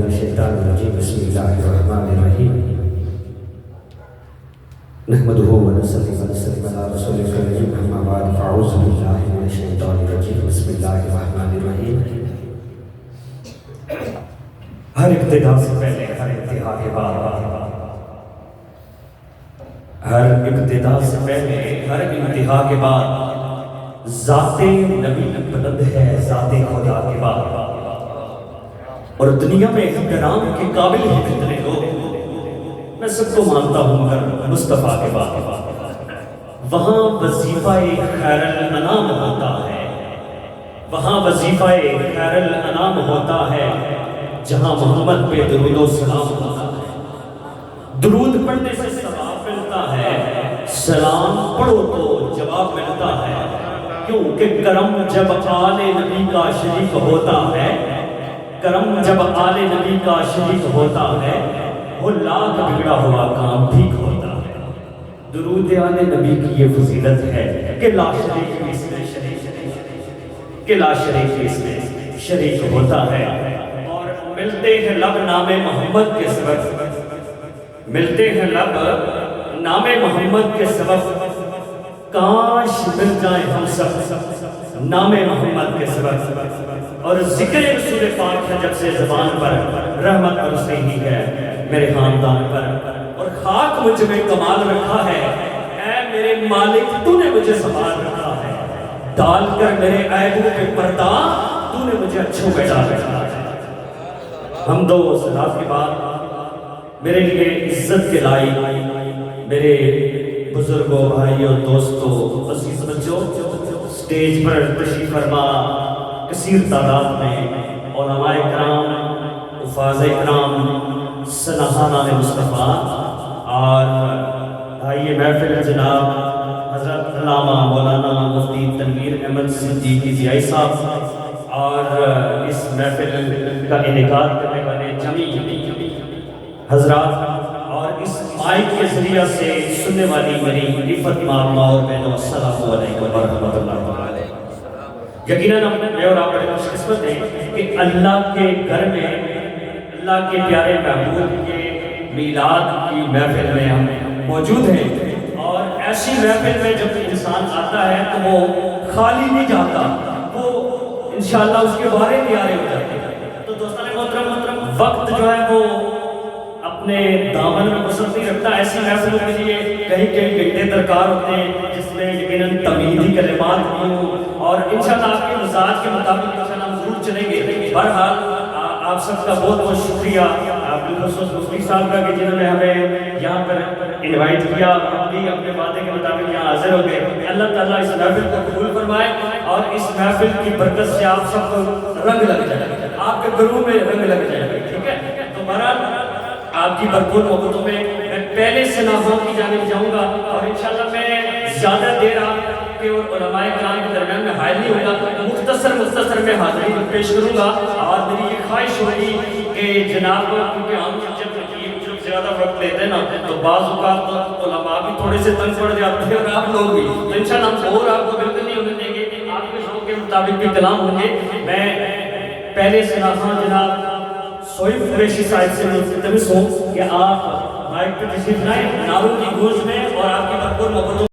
من الشیطان الرجیم بسم اللہ الرحمن الرحیم نحمده ونصلي ونسلم على رسوله الكريم اما بعد فاعوذ باللہ من الشیطان الرجیم بسم اللہ الرحمن الرحیم ہر ابتدا سے پہلے ہر انتہا کے بعد ہر ابتدا سے پہلے ہر انتہا کے بعد ذات نبی بلند ہے ذات خدا کے بعد اور دنیا میں احترام کے قابل ہیں کتنے لوگ میں سب کو مانتا ہوں مگر مصطفیٰ کے بعد وہاں وظیفہ خیر الانام ہوتا ہے وہاں وظیفہ خیر الانام ہوتا ہے جہاں محمد پہ درود و سلام ہوتا ہے درود پڑھنے سے ثواب ملتا ہے سلام پڑھو تو جواب ملتا ہے کیونکہ کرم جب آل نبی کا شریک ہوتا ہے کرم جب آل نبی کا شریک ہوتا ہے وہ لاکھ بگڑا ہوا کام ٹھیک ہوتا ہے درود آل نبی کی یہ فضیلت ہے کہ لا شریک بھی اس میں شریک ہوتا ہے اور ملتے ہیں لب نام محمد کے سبب ملتے ہیں لب نام محمد کے سبب کاش مل جائیں ہم سب نام محمد کے سبب اور ذکر رسول پاک ہے جب سے زبان پر رحمت برسے ہی ہے میرے خاندان پر اور خاک مجھ میں کمال رکھا ہے اے میرے مالک تو نے مجھے سنبھال رکھا ہے ڈال کر میرے عیبوں پہ پردہ تو نے مجھے اچھوں پہ ڈال رکھا ہے حمد و صلات کے بعد میرے لیے عزت کے لائق میرے بزرگوں بھائیوں دوستوں عزیز بچوں سٹیج پر تشریف فرما کثیر تعداد میں علماء کرام حفاظ کرام سنہانان مصطفیٰ اور بھائی محفل جناب حضرت علامہ مولانا مفتی تنویر احمد صدیقی جی صاحب اور اس محفل کا انعقاد کرنے والے جمی حضرات اور اس مائک کے ذریعہ سے سننے والی میری عفت ماما اور بہنوں السلام علیکم ورحمۃ اللہ وبرکاتہ یقیناً میں اور آپ بڑے خوش قسمت ہیں کہ اللہ کے گھر میں اللہ کے پیارے محبوب کے میلاد کی محفل میں ہم موجود ہیں اور ایسی محفل میں جب انسان آتا ہے تو وہ خالی نہیں جاتا وہ انشاءاللہ اس کے بارے پیارے ہو جاتے ہیں تو دوستان محترم وقت جو ہے وہ اپنے دامن میں بسر نہیں رکھتا ایسی محفلوں کے لیے کہیں گھنٹے درکار ہوتے ہیں جس میں یقیناً تمیدی کلمات بھی ہوں اور انشاءاللہ آپ کے مزاج کے مطابق انشاءاللہ ہم ضرور چلیں گے بہرحال آپ سب کا بہت بہت شکریہ بالخصوص مفتی صاحب کا کہ جنہوں نے ہمیں یہاں پر انوائٹ کیا ہم بھی اپنے وعدے کے مطابق یہاں حاضر ہو گئے اللہ تعالیٰ اس محفل کو قبول فرمائے اور اس محفل کی برکت سے آپ سب کو رنگ لگ جائے آپ کے گروہ میں رنگ لگ جائے ٹھیک ہے تو بہرحال آپ کی بھرپور محبتوں میں پہلے سے ناظروں کی جانب جاؤں گا اور انشاءاللہ میں زیادہ دیر آپ کے اور علماء کرام کے درمیان میں حائل نہیں ہوگا مختصر میں حاضری پیش کروں گا اور میری یہ خواہش ہوگی کہ جناب کیونکہ ہم جب زیادہ وقت لیتے ہیں نا تو بعض اوقات علماء بھی تھوڑے سے تنگ پڑ جاتے ہیں اور آپ لوگ بھی تو انشاءاللہ ہم اور آپ کو بالکل نہیں ہونے دیں گے آپ کے شوق کے مطابق بھی کلام ہوں گے میں پہلے سے ناظروں جناب سوئب قریشی صاحب سے ملتمس ہوں کہ آپ مائک پہ تشریف لائیں نعروں کی گونج میں اور آپ کی بھرپور محبتوں